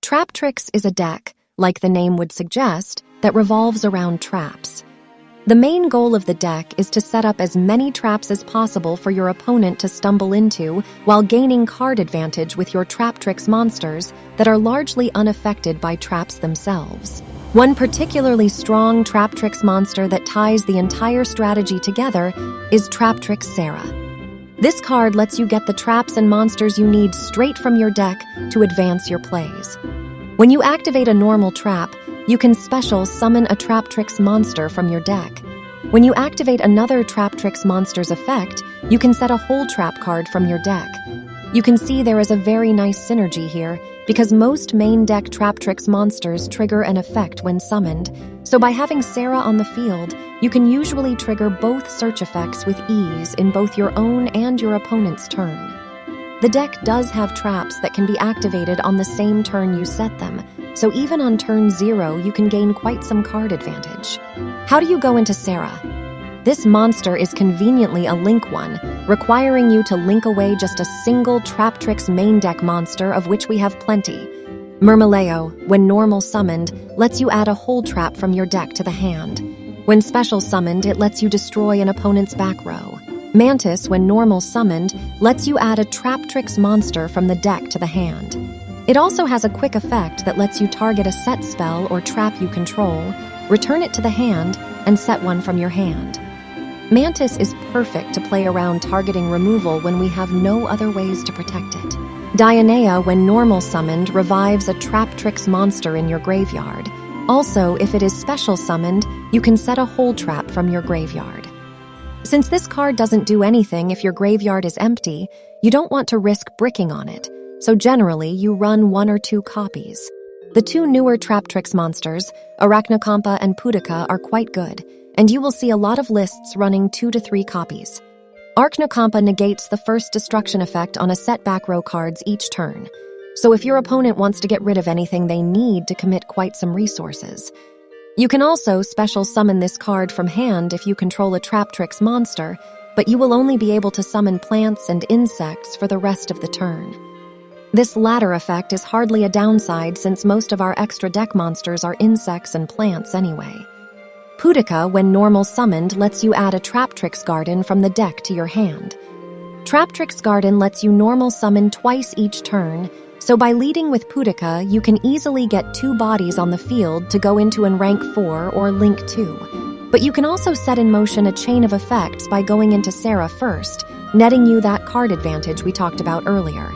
Traptrix is a deck, like the name would suggest, that revolves around traps. The main goal of the deck is to set up as many traps as possible for your opponent to stumble into while gaining card advantage with your Traptrix monsters that are largely unaffected by traps themselves. One particularly strong Traptrix monster that ties the entire strategy together is Traptrix Sera. This card lets you get the traps and monsters you need straight from your deck to advance your plays. When you activate a normal trap, you can special summon a Traptrix monster from your deck. When you activate another Traptrix monster's effect, you can set a whole trap card from your deck. You can see there is a very nice synergy here, because most main deck Traptrix monsters trigger an effect when summoned, so by having Sera on the field, you can usually trigger both search effects with ease in both your own and your opponent's turn. The deck does have traps that can be activated on the same turn you set them, so even on turn 0 you can gain quite some card advantage. How do you go into Sera? This monster is conveniently a link one, requiring you to link away just a single Traptrix main deck monster, of which we have plenty. Myrmeleo, when normal summoned, lets you add a whole trap from your deck to the hand. When special summoned, it lets you destroy an opponent's back row. Mantis, when normal summoned, lets you add a Traptrix monster from the deck to the hand. It also has a quick effect that lets you target a set spell or trap you control, return it to the hand, and set one from your hand. Mantis is perfect to play around targeting removal when we have no other ways to protect it. Dionaea, when normal summoned, revives a Traptrix monster in your graveyard. Also, if it is special summoned, you can set a whole trap from your graveyard. Since this card doesn't do anything if your graveyard is empty, you don't want to risk bricking on it, so generally you run 1 or 2 copies. The 2 newer Traptrix monsters, Arachnokompa and Pudica, are quite good, and you will see a lot of lists running 2 to 3 copies. Arachnokompa negates the first destruction effect on a set back row cards each turn, so if your opponent wants to get rid of anything, they need to commit quite some resources. You can also special summon this card from hand if you control a Traptrix monster, but you will only be able to summon plants and insects for the rest of the turn. This latter effect is hardly a downside since most of our extra deck monsters are insects and plants anyway. Pudica, when normal summoned, lets you add a Traptrix garden from the deck to your hand. Traptrix garden lets you normal summon twice each turn, so by leading with Pudica, you can easily get 2 bodies on the field to go into in rank 4 or link 2. But you can also set in motion a chain of effects by going into Sera first, netting you that card advantage we talked about earlier.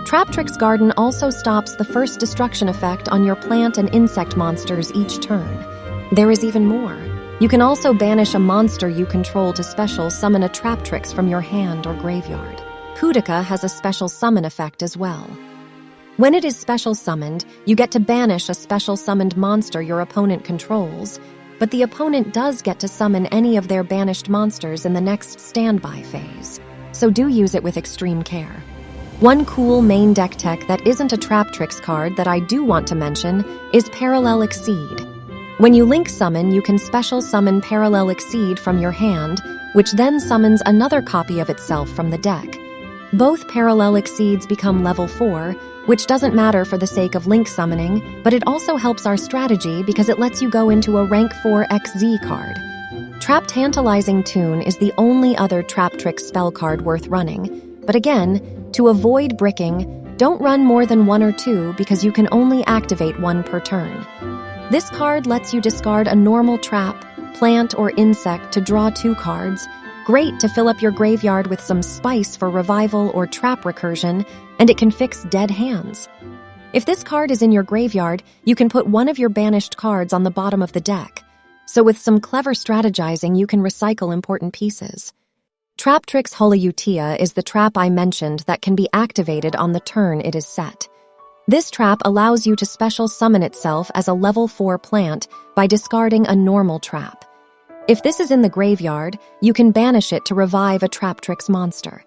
Traptrix garden also stops the first destruction effect on your plant and insect monsters each turn. There is even more. You can also banish a monster you control to special summon a Traptrix from your hand or graveyard. Pudica has a special summon effect as well. When it is special summoned, you get to banish a special summoned monster your opponent controls, but the opponent does get to summon any of their banished monsters in the next standby phase, so do use it with extreme care. One cool main deck tech that isn't a Traptrix card that I do want to mention is Parallel Exceed. When you link summon, you can special summon Parallel Exceed from your hand, which then summons another copy of itself from the deck. Both Parallel Exceeds become level 4, which doesn't matter for the sake of link summoning, but it also helps our strategy because it lets you go into a rank 4 XZ card. Trap Tantalizing Tune is the only other Traptrix spell card worth running, but again, to avoid bricking, don't run more than 1 or 2 because you can only activate 1 per turn. This card lets you discard a normal trap, plant, or insect to draw 2 cards. Great to fill up your graveyard with some spice for revival or trap recursion, and it can fix dead hands. If this card is in your graveyard, you can put one of your banished cards on the bottom of the deck. So with some clever strategizing, you can recycle important pieces. Traptrix Holeutia is the trap I mentioned that can be activated on the turn it is set. This trap allows you to special summon itself as a level 4 plant by discarding a normal trap. If this is in the graveyard, you can banish it to revive a Traptrix monster.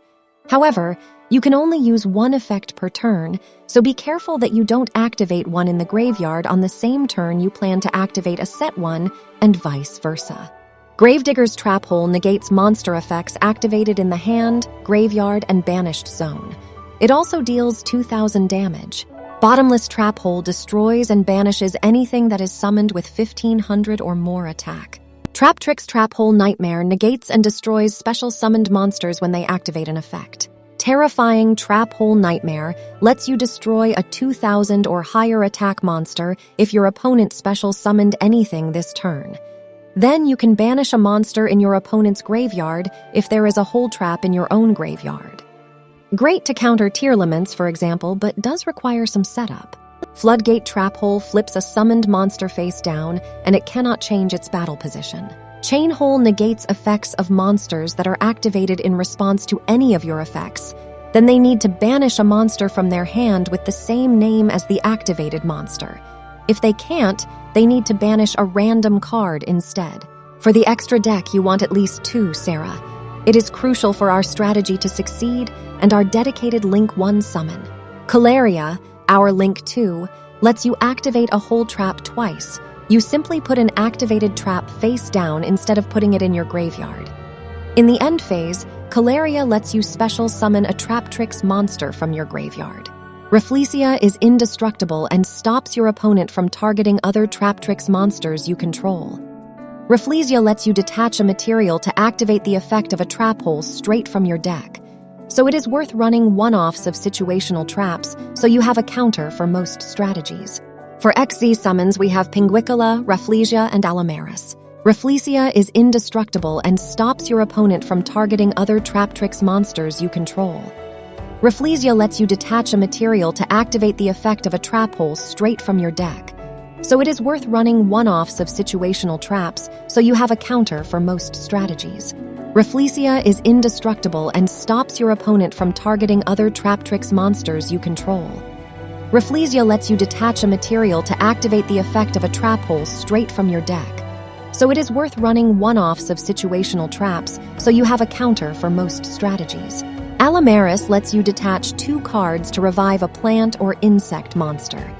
However, you can only use 1 effect per turn, so be careful that you don't activate one in the graveyard on the same turn you plan to activate a set one, and vice versa. Gravedigger's Trap Hole negates monster effects activated in the hand, graveyard, and banished zone. It also deals 2,000 damage. Bottomless Trap Hole destroys and banishes anything that is summoned with 1500 or more attack. Traptrix Trap Hole Nightmare negates and destroys special summoned monsters when they activate an effect. Terrifying Trap Hole Nightmare lets you destroy a 2000 or higher attack monster if your opponent special summoned anything this turn. Then you can banish a monster in your opponent's graveyard if there is a hole trap in your own graveyard. Great to counter Tearlaments, for example, but does require some setup. Floodgate Trap Hole flips a summoned monster face down, and it cannot change its battle position. Chain Hole negates effects of monsters that are activated in response to any of your effects. Then they need to banish a monster from their hand with the same name as the activated monster. If they can't, they need to banish a random card instead. For the extra deck, you want at least 2 Sera. It is crucial for our strategy to succeed and our dedicated Link 1 summon. Caleria, our Link 2, lets you activate a hole trap twice. You simply put an activated trap face down instead of putting it in your graveyard. In the end phase, Caleria lets you special summon a Traptrix monster from your graveyard. Rafflesia is indestructible and stops your opponent from targeting other Traptrix monsters you control. Rafflesia lets you detach a material to activate the effect of a trap hole straight from your deck. So it is worth running one-offs of situational traps so you have a counter for most strategies. For XZ summons, we have Pinguicula, Rafflesia, and Alamaris. Rafflesia is indestructible and stops your opponent from targeting other Traptrix monsters you control. Rafflesia lets you detach a material to activate the effect of a trap hole straight from your deck. So it is worth running one-offs of situational traps so you have a counter for most strategies. Rafflesia is indestructible and stops your opponent from targeting other Traptrix monsters you control. Rafflesia lets you detach a material to activate the effect of a trap hole straight from your deck. So it is worth running one-offs of situational traps so you have a counter for most strategies. Alamaris lets you detach 2 cards to revive a plant or insect monster.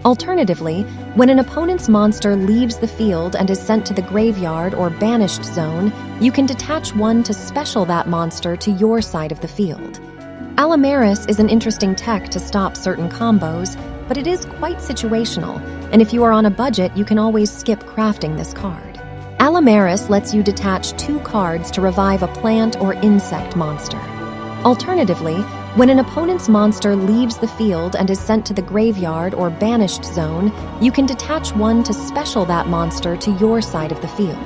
Alternatively, when an opponent's monster leaves the field and is sent to the graveyard or banished zone, you can detach one to special that monster to your side of the field. Alamaris is an interesting tech to stop certain combos, but it is quite situational, and if you are on a budget, you can always skip crafting this card. Alamaris lets you detach 2 cards to revive a plant or insect monster. Alternatively, when an opponent's monster leaves the field and is sent to the graveyard or banished zone, you can detach one to special that monster to your side of the field.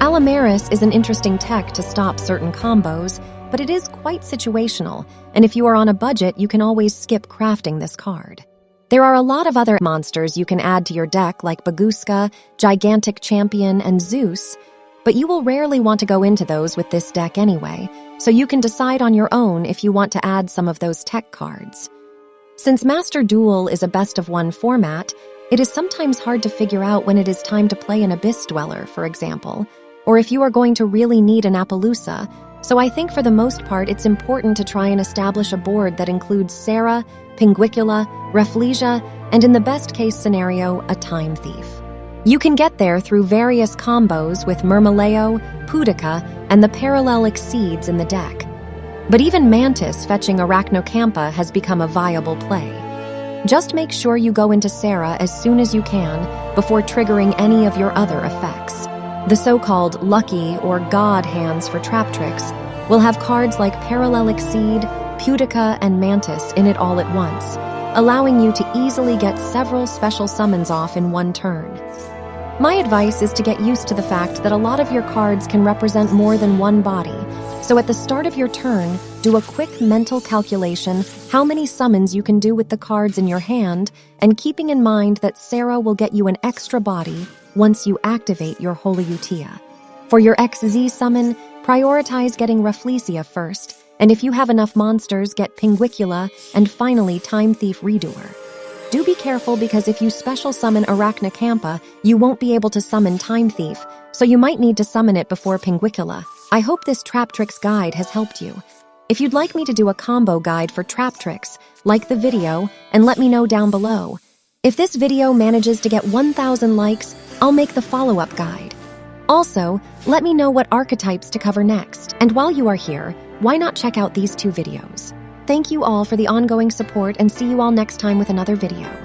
Alamaris is an interesting tech to stop certain combos, but it is quite situational, and if you are on a budget, you can always skip crafting this card. There are a lot of other monsters you can add to your deck like Baguska, Gigantic Champion, and Zeus, but you will rarely want to go into those with this deck anyway, so you can decide on your own if you want to add some of those tech cards. Since Master Duel is a best-of-1 format, it is sometimes hard to figure out when it is time to play an Abyss Dweller, for example, or if you are going to really need an Appaloosa, so I think for the most part it's important to try and establish a board that includes Sera, Pinguicula, Rafflesia, and in the best-case scenario, a Time Thief. You can get there through various combos with Myrmeleo, Pudica, and the parallel Exceeds in the deck. But even Mantis fetching Arachnocampa has become a viable play. Just make sure you go into Sera as soon as you can before triggering any of your other effects. The so-called lucky or god hands for Traptrix will have cards like Parallel Exceed, Pudica, and Mantis in it all at once, allowing you to easily get several special summons off in one turn. My advice is to get used to the fact that a lot of your cards can represent more than one body, so at the start of your turn, do a quick mental calculation how many summons you can do with the cards in your hand, and keeping in mind that Sera will get you an extra body once you activate your Holy Utia. For your XZ summon, prioritize getting Rafflesia first, and if you have enough monsters, get Pinguicula, and finally Time Thief Redoer. Do be careful because if you special summon Arachnocampa, you won't be able to summon Time Thief, so you might need to summon it before Pinguicula. I hope this Traptrix guide has helped you. If you'd like me to do a combo guide for Traptrix, like the video and let me know down below. If this video manages to get 1,000 likes, I'll make the follow-up guide. Also, let me know what archetypes to cover next, and while you are here, why not check out these 2 videos? Thank you all for the ongoing support and see you all next time with another video.